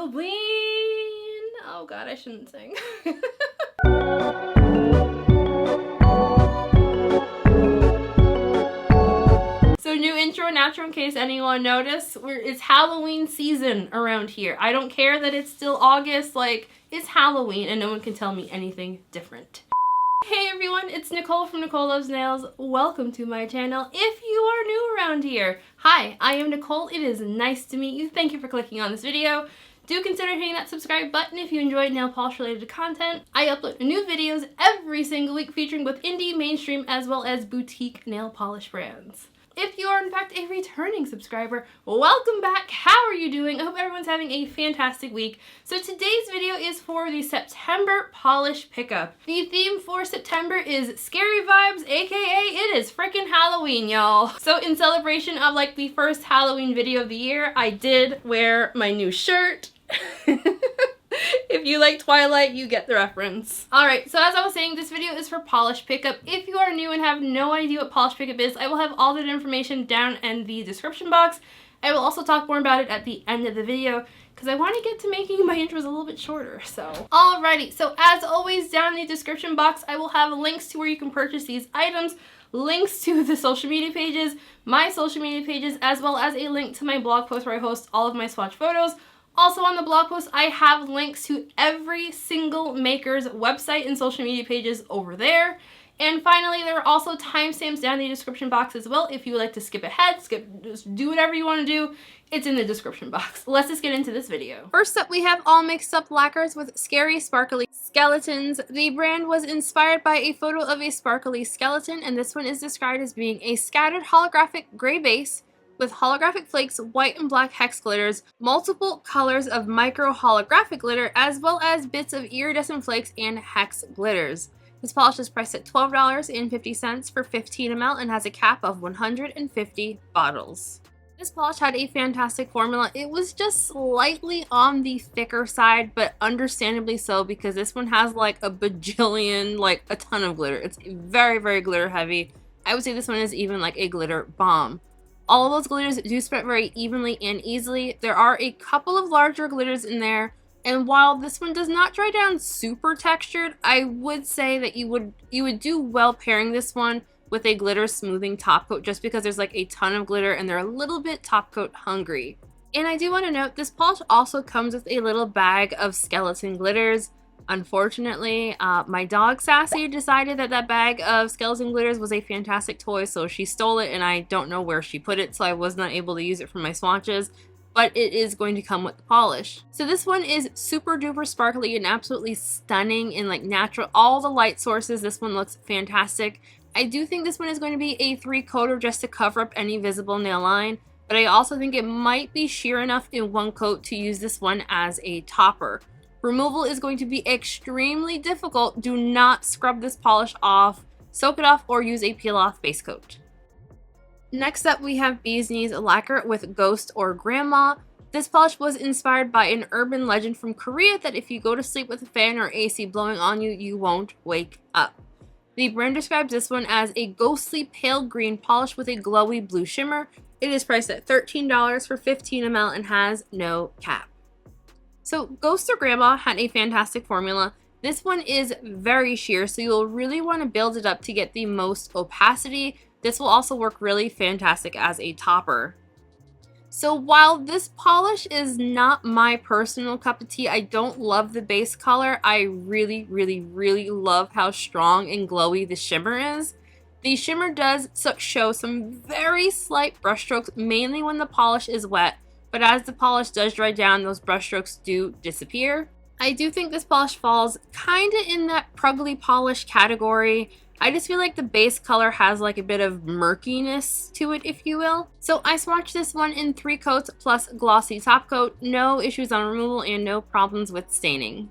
Halloween! Oh god, I shouldn't sing. So new intro and outro in case anyone noticed. It's Halloween season around here. I don't care that it's still August, like, it's Halloween and no one can tell me anything different. Hey everyone, it's Nicole from Nicole Loves Nails. Welcome to my channel if you are new around here. Hi, I am Nicole. It is nice to meet you. Thank you for clicking on this video. Do consider hitting that subscribe button if you enjoy nail polish related content. I upload new videos every single week featuring both indie, mainstream, as well as boutique nail polish brands. If you are in fact a returning subscriber, welcome back. How are you doing? I hope everyone's having a fantastic week. So today's video is for the September polish pickup. The theme for September is scary vibes, aka it is freaking Halloween, y'all. So in celebration of like the first Halloween video of the year, I did wear my new shirt. If you like Twilight, you get the reference. Alright, so as I was saying, this video is for polish pickup. If you are new and have no idea what polish pickup is, I will have all that information down in the description box. I will also talk more about it at the end of the video because I want to get to making my intros a little bit shorter, so. Alrighty, so as always, down in the description box, I will have links to where you can purchase these items, links to the social media pages, my social media pages, as well as a link to my blog post where I host all of my swatch photos. Also on the blog post, I have links to every single maker's website and social media pages over there. And finally, there are also timestamps down in the description box as well. If you would like to skip ahead, just do whatever you want to do, it's in the description box. Let's just get into this video. First up, we have all Mixed Up Lacquers with scary, sparkly skeletons. The brand was inspired by a photo of a sparkly skeleton, and this one is described as being a scattered holographic gray base with holographic flakes, white and black hex glitters, multiple colors of micro holographic glitter, as well as bits of iridescent flakes and hex glitters. This polish is priced at $12.50 for 15 ml and has a cap of 150 bottles. This polish had a fantastic formula. It was just slightly on the thicker side, but understandably so because this one has like a bajillion, like a ton of glitter. It's very, very glitter heavy. I would say this one is even like a glitter bomb. All of those glitters do spread very evenly and easily. There are a couple of larger glitters in there, and while this one does not dry down super textured, I would say that you would do well pairing this one with a glitter smoothing top coat just because there's like a ton of glitter and they're a little bit top coat hungry. And I do want to note this polish also comes with a little bag of skeleton glitters. Unfortunately, my dog Sassy decided that that bag of skeleton glitters was a fantastic toy, so she stole it and I don't know where she put it, so I was not able to use it for my swatches, but it is going to come with the polish. So this one is super duper sparkly and absolutely stunning in like natural, all the light sources. This one looks fantastic. I do think this one is going to be a 3-coater just to cover up any visible nail line, but I also think it might be sheer enough in one coat to use this one as a topper. Removal is going to be extremely difficult. Do not scrub this polish off, soak it off, or use a peel-off base coat. Next up, we have Bee's Knees Lacquer with Ghost or Grandma. This polish was inspired by an urban legend from Korea that if you go to sleep with a fan or AC blowing on you, you won't wake up. The brand describes this one as a ghostly pale green polish with a glowy blue shimmer. It is priced at $13 for 15 ml and has no cap. So Ghost or Grandma had a fantastic formula. This one is very sheer, so you'll really want to build it up to get the most opacity. This will also work really fantastic as a topper. So while this polish is not my personal cup of tea, I don't love the base color. I really, really, really love how strong and glowy the shimmer is. The shimmer does show some very slight brush strokes, mainly when the polish is wet. But as the polish does dry down, those brush strokes do disappear. I do think this polish falls kind of in that pruggly polish category. I just feel like the base color has like a bit of murkiness to it, if you will. So I swatched this one in 3 coats plus glossy top coat. No issues on removal and no problems with staining.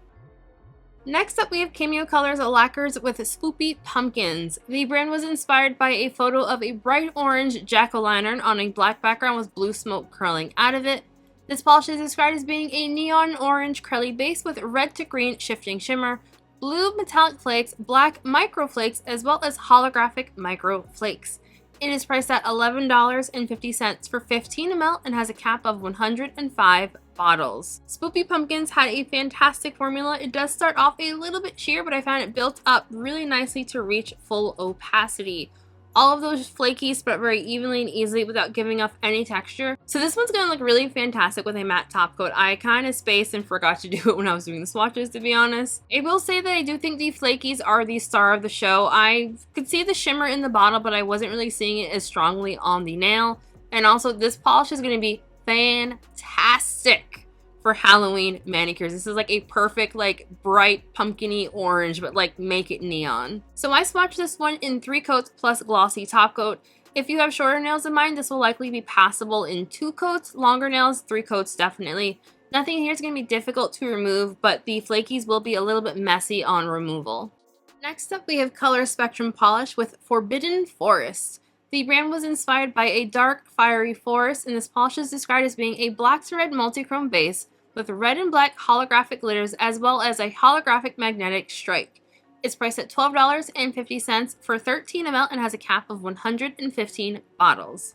Next up, we have Cameo Colors Lacquers with Spoopy Pumpkins. The brand was inspired by a photo of a bright orange jack-o'-lantern on a black background with blue smoke curling out of it. This polish is described as being a neon orange curly base with red to green shifting shimmer, blue metallic flakes, black micro flakes, as well as holographic micro flakes. It is priced at $11.50 for 15 ml and has a cap of 105 bottles. Spoopy Pumpkins had a fantastic formula. It does start off a little bit sheer, but I found it built up really nicely to reach full opacity. All of those flaky spread very evenly and easily without giving off any texture. So this one's gonna look really fantastic with a matte top coat. I kind of spaced and forgot to do it when I was doing the swatches, to be honest. I will say that I do think the flakies are the star of the show. I could see the shimmer in the bottle, but I wasn't really seeing it as strongly on the nail. And also, this polish is gonna be fantastic for Halloween manicures. This is like a perfect, like, bright pumpkin-y orange, but like make it neon. So I swatched this one in 3 coats plus glossy top coat. If you have shorter nails than mine, this will likely be passable in 2 coats. Longer nails, 3 coats definitely. Nothing here is going to be difficult to remove, but the flakies will be a little bit messy on removal. Next up, we have Color Spectrum Polish with Forbidden Forest. The brand was inspired by a dark, fiery forest, and this polish is described as being a black to red multichrome base with red and black holographic glitters as well as a holographic magnetic strike. It's priced at $12.50 for 13 ml and has a cap of 115 bottles.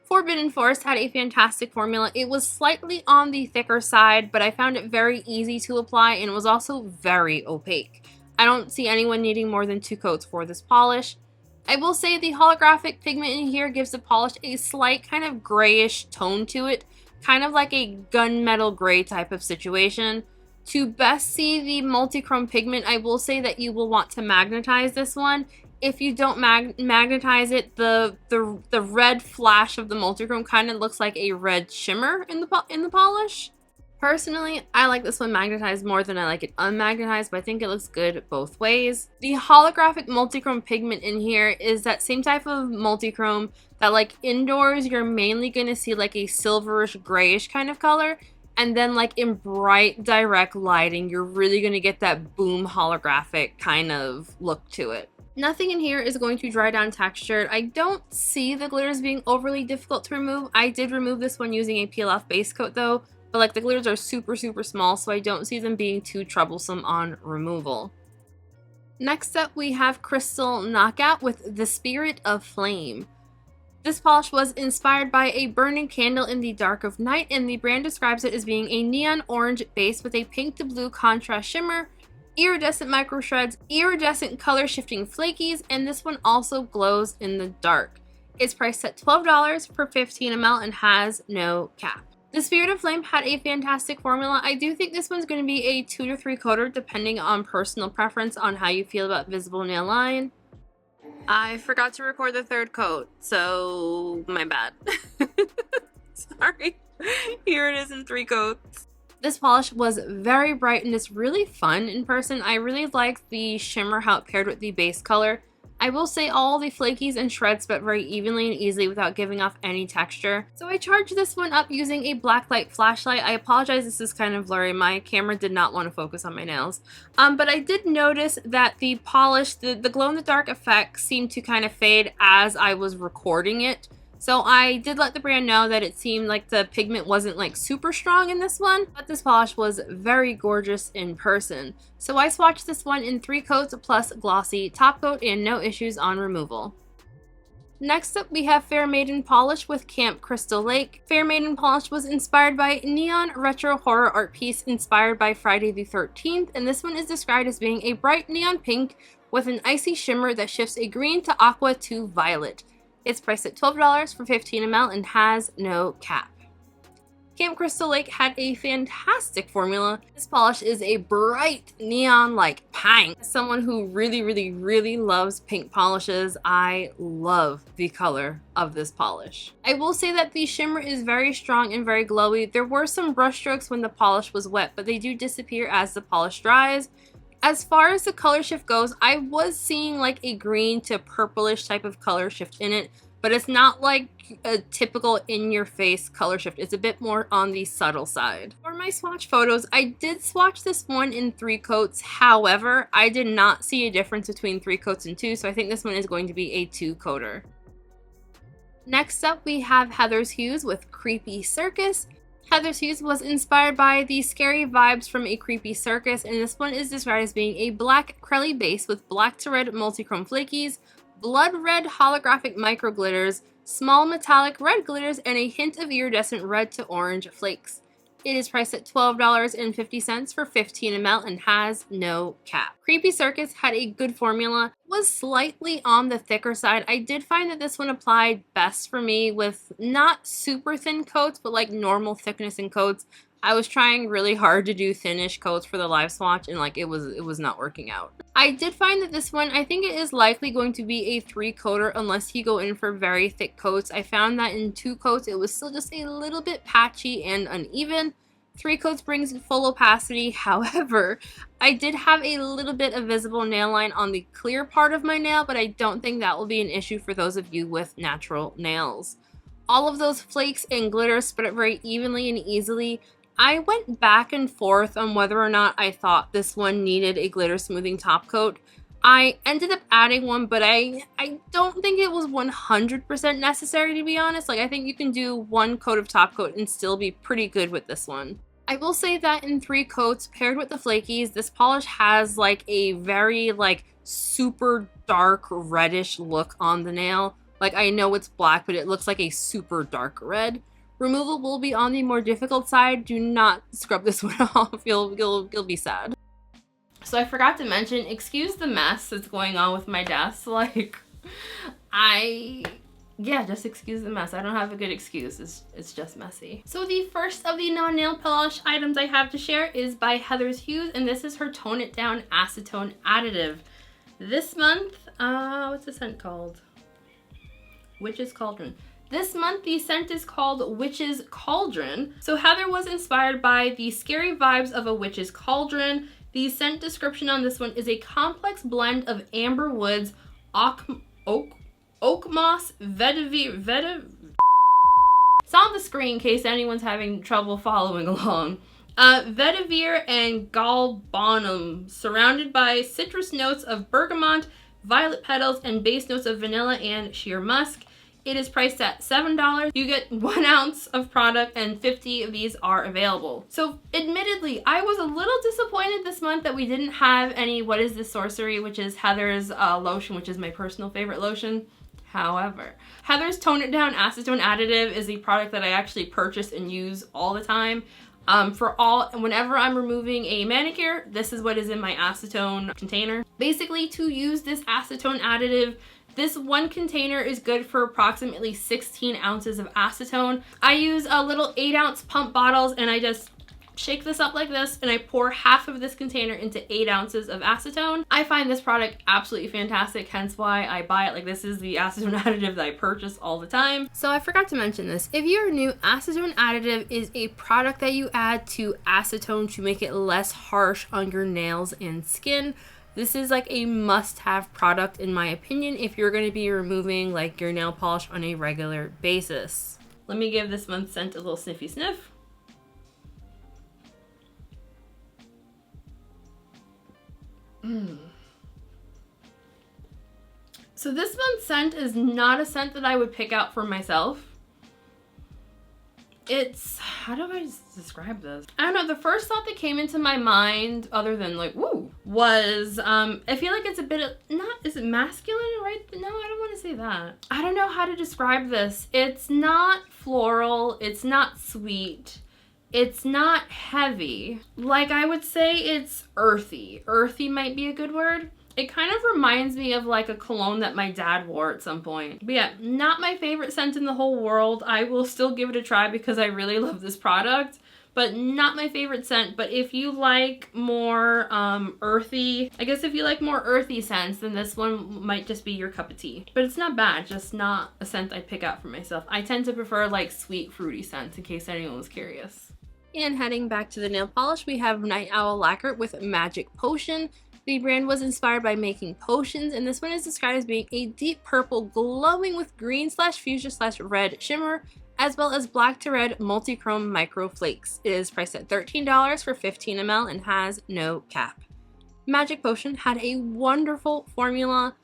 Forbidden Forest had a fantastic formula. It was slightly on the thicker side, but I found it very easy to apply and it was also very opaque. I don't see anyone needing more than 2 coats for this polish. I will say the holographic pigment in here gives the polish a slight kind of grayish tone to it, kind of like a gunmetal gray type of situation. To best see the multichrome pigment, I will say that you will want to magnetize this one. If you don't magnetize it, the red flash of the multichrome kind of looks like a red shimmer in the polish. Personally, I like this one magnetized more than I like it unmagnetized, but I think it looks good both ways. The holographic multichrome pigment in here is that same type of multichrome that, like, indoors you're mainly going to see like a silverish grayish kind of color, and then like in bright direct lighting you're really going to get that boom holographic kind of look to it. Nothing in here is going to dry down textured. I don't see the glitters being overly difficult to remove. I did remove this one using a peel-off base coat though, but like the glitters are super small, so I don't see them being too troublesome on removal. Next up, we have Crystal Knockout with the Spirit of Flame. This polish was inspired by a burning candle in the dark of night, and the brand describes it as being a neon orange base with a pink to blue contrast shimmer, iridescent micro shreds, iridescent color shifting flakies, and this one also glows in the dark. It's priced at $12 per 15 ml and has no cap. The Spirit of Flame had a fantastic formula. I do think this one's going to be a 2 to 3 coater depending on personal preference on how you feel about visible nail line. I forgot to record the 3rd coat, so my bad. Sorry. Here it is in 3 coats. This polish was very bright and it's really fun in person. I really like the shimmer, how it paired with the base color. I will say all the flakies and shreds spread very evenly and easily without giving off any texture. So I charged this one up using a black light flashlight. I apologize, this is kind of blurry. My camera did not want to focus on my nails. But I did notice that the polish, the glow-in-the-dark effect seemed to kind of fade as I was recording it. So I did let the brand know that it seemed like the pigment wasn't like super strong in this one, but this polish was very gorgeous in person. So I swatched this one in 3 coats plus glossy top coat and no issues on removal. Next up, we have Fair Maiden Polish with Camp Crystal Lake. Fair Maiden Polish was inspired by neon retro horror art piece inspired by Friday the 13th, and this one is described as being a bright neon pink with an icy shimmer that shifts a green to aqua to violet. It's priced at $12 for 15 ml and has no cap. Camp Crystal Lake had a fantastic formula. This polish is a bright neon like pink. As someone who really loves pink polishes, I love the color of this polish. I will say that the shimmer is very strong and very glowy. There were some brush strokes when the polish was wet, but they do disappear as the polish dries. As far as the color shift goes, I was seeing like a green to purplish type of color shift in it, but it's not like a typical in-your-face color shift. It's a bit more on the subtle side. For my swatch photos, I did swatch this one in 3 coats. However, I did not see a difference between 3 coats and 2, so I think this one is going to be a 2-coater. Next up, we have Heather's Hues with Creepy Circus. Heather's Hues was inspired by the scary vibes from A Creepy Circus, and this one is described as being a black crelly base with black to red multichrome flakies, blood red holographic micro glitters, small metallic red glitters, and a hint of iridescent red to orange flakes. It is priced at $12.50 for 15 ml and has no cap. Creepy Circus had a good formula, was slightly on the thicker side. I did find that this one applied best for me with not super thin coats, but like normal thickness in coats. I was trying really hard to do thinnish coats for the live swatch, and like it was not working out. I did find that this one, I think it is likely going to be a 3-coater unless you go in for very thick coats. I found that in 2 coats it was still just a little bit patchy and uneven. 3 coats brings full opacity. However, I did have a little bit of visible nail line on the clear part of my nail, but I don't think that will be an issue for those of you with natural nails. All of those flakes and glitter spread very evenly and easily. I went back and forth on whether or not I thought this one needed a glitter smoothing top coat. I ended up adding one, but I don't think it was 100% necessary, to be honest. Like, I think you can do 1 coat of top coat and still be pretty good with this one. I will say that in 3 coats paired with the flakies, this polish has like a very like super dark reddish look on the nail. Like, I know it's black, but it looks like a super dark red. Removal will be on the more difficult side. Do not scrub this one off. You'll be sad. So I forgot to mention, excuse the mess that's going on with my desk. Like, just excuse the mess. I don't have a good excuse. It's just messy. So the first of the non-nail polish items I have to share is by Heather's Hues, and this is her Tone It Down Acetone Additive. This month, what's the scent called? Witch's Cauldron. This month, the scent is called Witch's Cauldron. So Heather was inspired by the scary vibes of a witch's cauldron. The scent description on this one is a complex blend of amber woods, oak moss, vetiver. It's on the screen in case anyone's having trouble following along. Vetiver and galbanum, surrounded by citrus notes of bergamot, violet petals, and base notes of vanilla and sheer musk. It is priced at $7. You get 1 ounce of product and 50 of these are available. So admittedly, I was a little disappointed this month that we didn't have any What Is This Sorcery, which is Heather's lotion, which is my personal favorite lotion. However, Heather's Tone It Down Acetone Additive is a product that I actually purchase and use all the time. Whenever I'm removing a manicure, this is what is in my acetone container. Basically, to use this acetone additive, this 1 container is good for approximately 16 ounces of acetone. I use a little 8-ounce pump bottles, and I just shake this up like this, and I pour half of this container into 8 ounces of acetone. I find this product absolutely fantastic, hence why I buy it. Like, this is the acetone additive that I purchase all the time. So I forgot to mention this. If you're new, acetone additive is a product that you add to acetone to make it less harsh on your nails and skin. This is like a must-have product in my opinion if you're going to be removing like your nail polish on a regular basis. Let me give this month's scent a little sniffy sniff. So this month's scent is not a scent that I would pick out for myself. It's, how do I describe this? I don't know, the first thought that came into my mind, other than like, woo, was, I feel like it's a bit of, is it masculine, right? No, I don't want to say that. I don't know how to describe this. It's not floral, it's not sweet, it's not heavy. Like, I would say it's earthy. Earthy might be a good word. It kind of reminds me of like a cologne that my dad wore at some point. But yeah, not my favorite scent in the whole world. I will still give it a try because I really love this product, but not my favorite scent. But if you like more earthy, I guess if you like more earthy scents, then this one might just be your cup of tea. But it's not bad, just not a scent I'd pick out for myself. I tend to prefer like sweet fruity scents in case anyone was curious. And heading back to the nail polish, we have Night Owl Lacquer with Magic Potion. The brand was inspired by making potions, and this one is described as being a deep purple glowing with green/fuchsia/red shimmer, as well as black to red multi-chrome micro flakes. It is priced at $13 for 15 ml and has no cap. Magic Potion had a wonderful formula.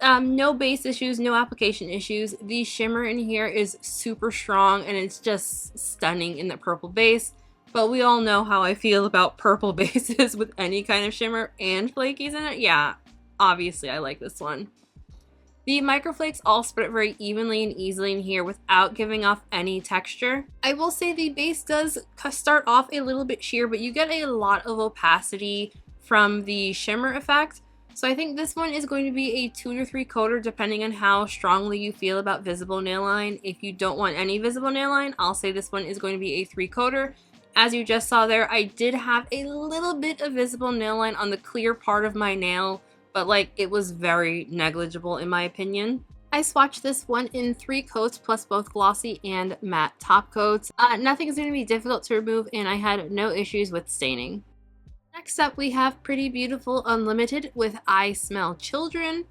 No base issues, no application issues. The shimmer in here is super strong and it's just stunning in the purple base. But we all know how I feel about purple bases with any kind of shimmer and flakies in it. Yeah, obviously I like this one. The microflakes all spread very evenly and easily in here without giving off any texture. I will say the base does start off a little bit sheer, but you get a lot of opacity from the shimmer effect. So I think this one is going to be a 2 to 3 coater depending on how strongly you feel about visible nail line. If you don't want any visible nail line, I'll say this one is going to be a 3 coater. As you just saw there, I did have a little bit of visible nail line on the clear part of my nail, but like it was very negligible in my opinion. I swatched this one in 3 coats plus both glossy and matte top coats. Nothing is going to be difficult to remove and I had no issues with staining. Next up we have Pretty Beautiful Unlimited with I Smell Children.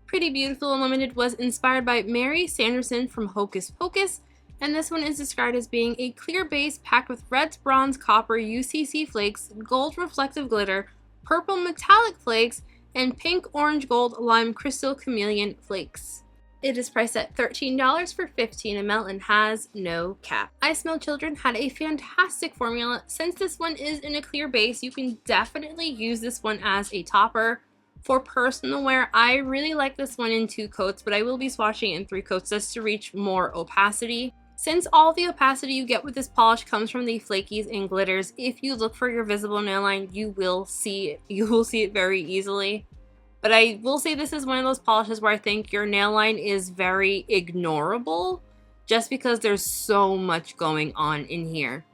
Pretty Beautiful Unlimited was inspired by Mary Sanderson from Hocus Pocus, and this one is described as being a clear base packed with red, bronze, copper, UCC flakes, gold reflective glitter, purple metallic flakes, and pink, orange, gold, lime, crystal, chameleon flakes. It is priced at $13 for 15 ml and has no cap. I Smell Children had a fantastic formula. Since this one is in a clear base, you can definitely use this one as a topper. For personal wear, I really like this one in 2 coats, but I will be swatching it in 3 coats just to reach more opacity. Since all the opacity you get with this polish comes from the flakies and glitters, if you look for your visible nail line, you will see it. You will see it very easily. But I will say this is one of those polishes where I think your nail line is very ignorable just because there's so much going on in here.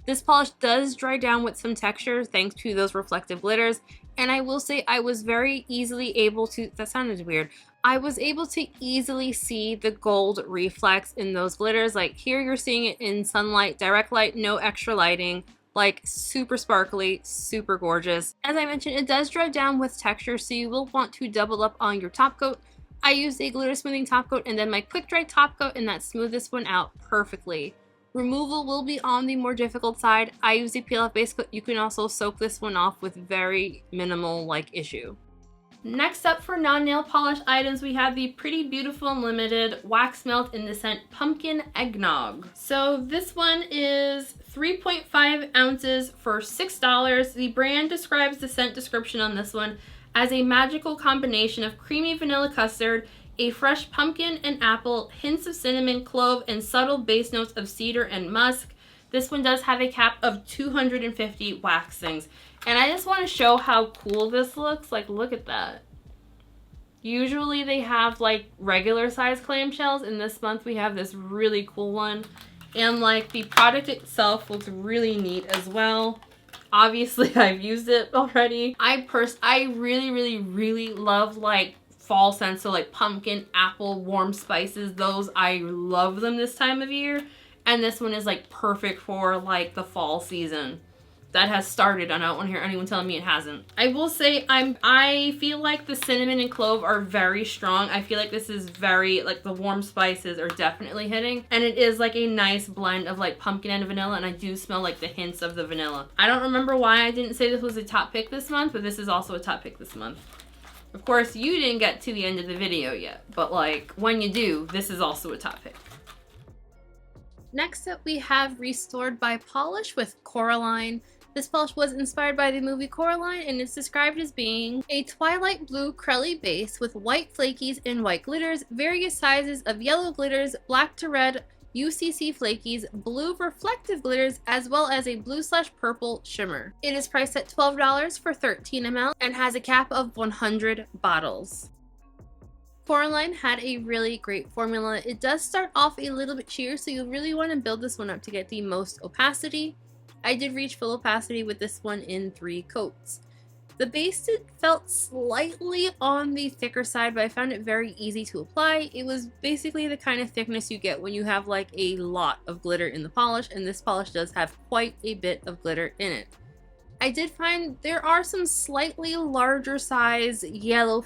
This polish does dry down with some texture thanks to those reflective glitters, and I will say I was very easily able to, that sounded weird, I was able to easily see the gold reflex in those glitters. Like here you're seeing it in sunlight, direct light, no extra lighting. Like super sparkly, super gorgeous. As I mentioned, it does dry down with texture, so you will want to double up on your top coat. I used a glitter smoothing top coat and then my quick dry top coat, and that smoothed this one out perfectly. Removal will be on the more difficult side. I use a peel off base coat. You can also soak this one off with very minimal issue. Next up for non-nail polish items, we have the Pretty Beautiful Unlimited Wax Melt in the scent Pumpkin Eggnog. So this one is 3.5 ounces for $6. The brand describes the scent description on this one as a magical combination of creamy vanilla custard, a fresh pumpkin and apple, hints of cinnamon, clove, and subtle base notes of cedar and musk. This one does have a cap of 250 waxings. And I just want to show how cool this looks. Like, look at that. Usually they have regular size clamshells, and this month we have this really cool one. And the product itself looks really neat as well. Obviously I've used it already. I really love fall scents, so pumpkin, apple, warm spices. Those, I love them this time of year. And this one is perfect for the fall season. That has started, and I don't want to hear anyone telling me it hasn't. I will say I feel like the cinnamon and clove are very strong. I feel like this is very, the warm spices are definitely hitting. And it is a nice blend of pumpkin and vanilla, and I do smell the hints of the vanilla. I don't remember why I didn't say this was a top pick this month, but this is also a top pick this month. Of course, you didn't get to the end of the video yet, but when you do, this is also a top pick. Next up, we have Restored by Polish with Coraline. This polish was inspired by the movie Coraline, and it's described as being a twilight blue crelly base with white flakies and white glitters, various sizes of yellow glitters, black to red, UCC flakies, blue reflective glitters, as well as a blue/purple shimmer. It is priced at $12 for 13 ml and has a cap of 100 bottles. Coraline had a really great formula. It does start off a little bit sheer, so you really want to build this one up to get the most opacity. I did reach full opacity with this one in 3 coats. The base felt slightly on the thicker side, but I found it very easy to apply. It was basically the kind of thickness you get when you have a lot of glitter in the polish, and this polish does have quite a bit of glitter in it. I did find there are some slightly larger size yellow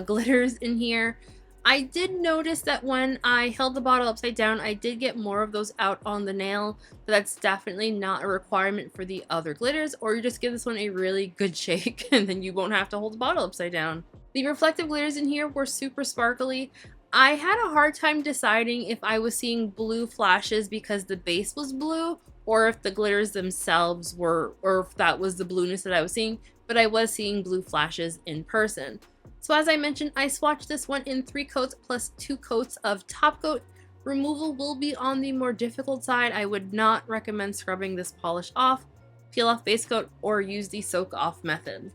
glitters in here. I did notice that when I held the bottle upside down, I did get more of those out on the nail, but that's definitely not a requirement for the other glitters, or you just give this one a really good shake and then you won't have to hold the bottle upside down. The reflective glitters in here were super sparkly. I had a hard time deciding if I was seeing blue flashes because the base was blue, or if the glitters themselves were, or if that was the blueness that I was seeing, but I was seeing blue flashes in person. So as I mentioned, I swatched this one in 3 coats plus 2 coats of top coat. Removal will be on the more difficult side. I would not recommend scrubbing this polish off, peel off base coat, or use the soak off method.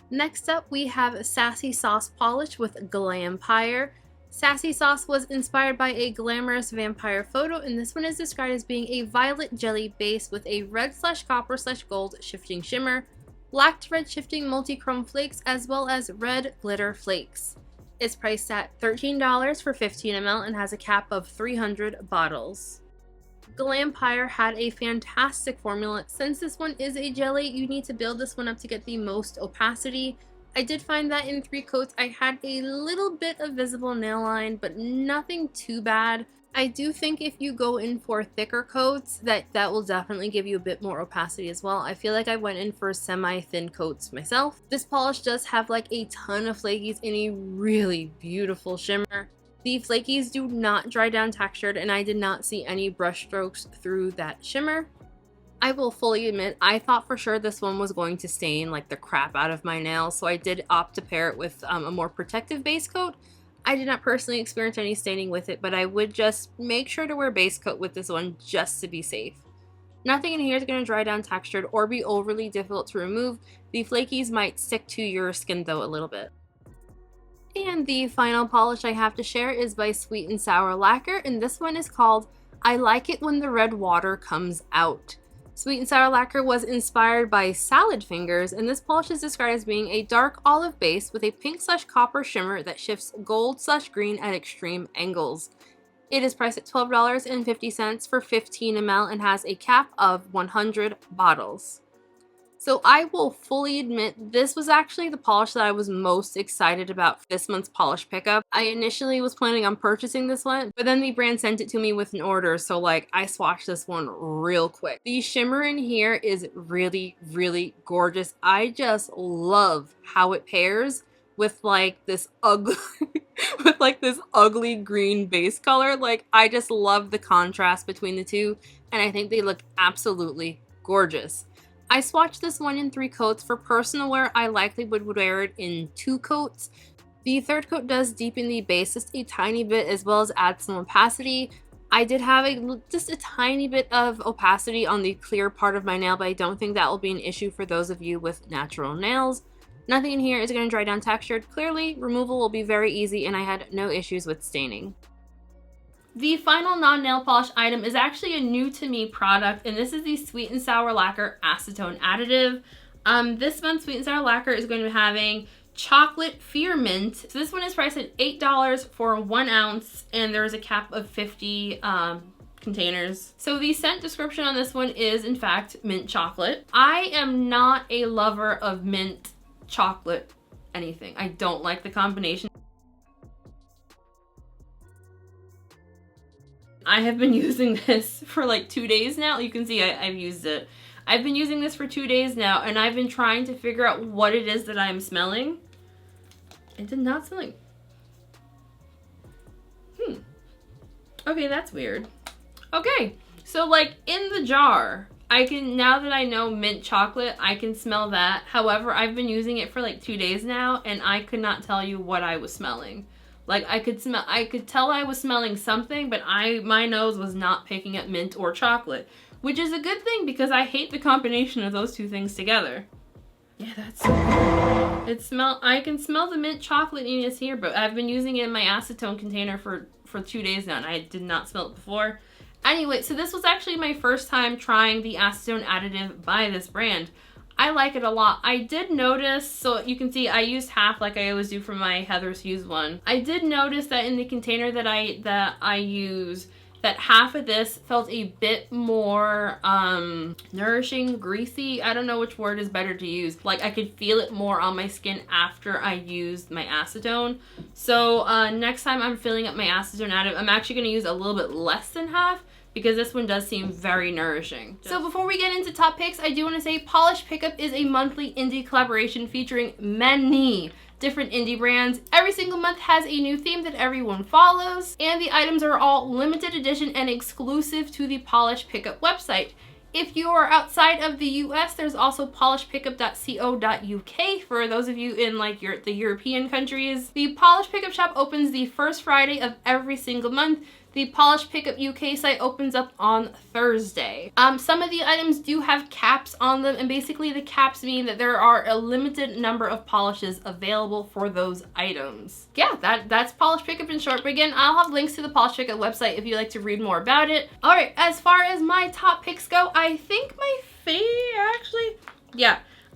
Next up, we have Sassy Sauce Polish with Glampire. Sassy Sauce was inspired by a glamorous vampire photo, and this one is described as being a violet jelly base with a red/copper/gold shifting shimmer, black to red shifting multi-chrome flakes, as well as red glitter flakes. It's priced at $13 for 15 ml and has a cap of 300 bottles. Glampire had a fantastic formula. Since this one is a jelly, you need to build this one up to get the most opacity. I did find that in 3 coats I had a little bit of visible nail line, but nothing too bad. I do think if you go in for thicker coats, that will definitely give you a bit more opacity as well. I feel like I went in for semi-thin coats myself. This polish does have like a ton of flakies in a really beautiful shimmer. The flakies do not dry down textured, and I did not see any brush strokes through that shimmer. I will fully admit, I thought for sure this one was going to stain like the crap out of my nails, so I did opt to pair it with a more protective base coat. I did not personally experience any staining with it, but I would just make sure to wear base coat with this one just to be safe. Nothing in here is going to dry down textured or be overly difficult to remove. The flakies might stick to your skin though a little bit. And the final polish I have to share is by Sweet and Sour Lacquer, and this one is called I Like It When the Red Water Comes Out. Sweet and Sour Lacquer was inspired by Salad Fingers, and this polish is described as being a dark olive base with a pink/copper shimmer that shifts gold/green at extreme angles. It is priced at $12.50 for 15 ml and has a cap of 100 bottles. So I will fully admit this was actually the polish that I was most excited about for this month's polish pickup. I initially was planning on purchasing this one, but then the brand sent it to me with an order, so like I swatched this one real quick. The shimmer in here is really, really gorgeous. I just love how it pairs with like this ugly green base color. Like I just love the contrast between the two, and I think they look absolutely gorgeous. I swatched this one in 3 coats. For personal wear, I likely would wear it in 2 coats. The 3rd coat does deepen the base just a tiny bit as well as add some opacity. I did have just a tiny bit of opacity on the clear part of my nail, but I don't think that will be an issue for those of you with natural nails. Nothing in here is going to dry down textured. Clearly, removal will be very easy and I had no issues with staining. The final non-nail polish item is actually a new to me product, and this is the Sweet and Sour Lacquer Acetone Additive. This month, Sweet and Sour Lacquer is going to be having Chocolate Fear Mint. So this one is priced at $8 for 1 ounce, and there is a cap of 50 containers. So the scent description on this one is, in fact, mint chocolate. I am not a lover of mint chocolate anything. I don't like the combination. I have been using this for like 2 days now. You can see I've used it. I've been using this for 2 days now, and I've been trying to figure out what it is that I'm smelling. It did not smell like... Okay, that's weird. Okay, so like in the jar, I can, now that I know mint chocolate, I can smell that. However, I've been using it for like 2 days now, and I could not tell you what I was smelling. Like I could tell I was smelling something, but my nose was not picking up mint or chocolate, which is a good thing because I hate the combination of those two things together. Yeah, that's I can smell the mint chocolatiness here, but I've been using it in my acetone container for 2 days now, and I did not smell it before. Anyway, so this was actually my first time trying the acetone additive by this brand. I like it a lot. I did notice, so you can see I used half like I always do for my Heather's Hues one. I did notice that in the container that I use, that half of this felt a bit more nourishing, greasy. I don't know which word is better to use. Like I could feel it more on my skin after I used my acetone. So next time I'm filling up my acetone additive, I'm actually going to use a little bit less than half, because this one does seem very nourishing. So before we get into top picks, I do want to say Polish Pickup is a monthly indie collaboration featuring many different indie brands. Every single month has a new theme that everyone follows, and the items are all limited edition and exclusive to the Polish Pickup website. If you are outside of the US, there's also polishpickup.co.uk for those of you in like the European countries. The Polish Pickup Shop opens the first Friday of every single month. The Polish Pickup UK site opens up on Thursday. Some of the items do have caps on them, and basically the caps mean that there are a limited number of polishes available for those items. Yeah, that's Polish Pickup in short. But again, I'll have links to the Polish Pickup website if you'd like to read more about it. All right, as far as my top picks go, I think my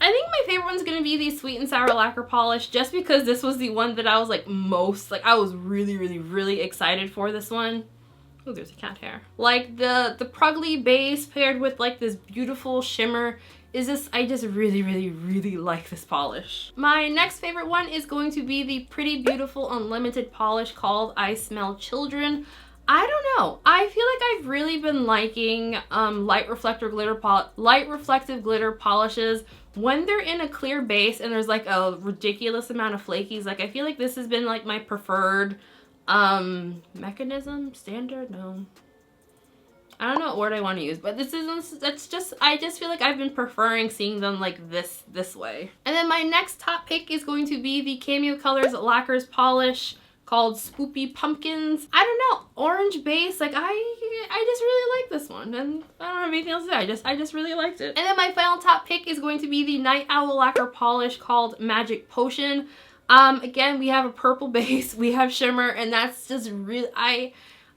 I think my favorite one's gonna be the Sweet and Sour Lacquer Polish, just because this was the one that I was like I was really excited for this one. Oh, there's a cat hair. Like the Prugly base paired with like this beautiful shimmer is just, I just really like this polish. My next favorite one is going to be the Pretty Beautiful Unlimited polish called I Smell Children. I don't know. I feel like I've really been liking light reflective glitter polishes when they're in a clear base and there's like a ridiculous amount of flakies. Like I feel like this has been like my preferred mechanism, standard, no. I don't know what word I want to use, but I just feel like I've been preferring seeing them like this way. And then my next top pick is going to be the Cameo Colors Lacquers polish called Spoopy Pumpkins. I don't know, orange base, like I just really like this one, and I don't have anything else to say. I just really liked it. And then my final top pick is going to be the Night Owl Lacquer polish called Magic Potion. Again, we have a purple base, we have shimmer, and that's just really,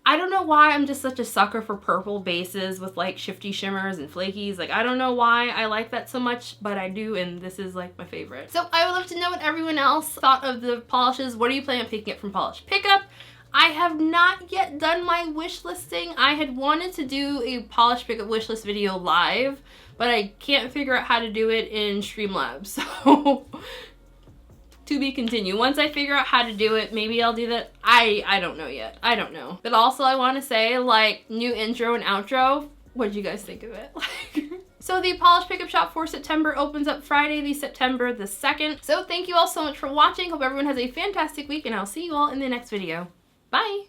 I don't know why I'm just such a sucker for purple bases with like shifty shimmers and flakies. Like I don't know why I like that so much, but I do, and this is like my favorite. So I would love to know what everyone else thought of the polishes. What are you planning on picking up from Polish Pickup? I have not yet done my wish listing. I had wanted to do a Polish Pickup wish list video live, but I can't figure out how to do it in Streamlabs, so to be continued. Once I figure out how to do it, maybe I'll do that. I don't know yet. I don't know. But also I want to say, like, new intro and outro. What did you guys think of it? So the Polish Pickup Shop for September opens up Friday, September 2nd. So thank you all so much for watching. Hope everyone has a fantastic week, and I'll see you all in the next video. Bye!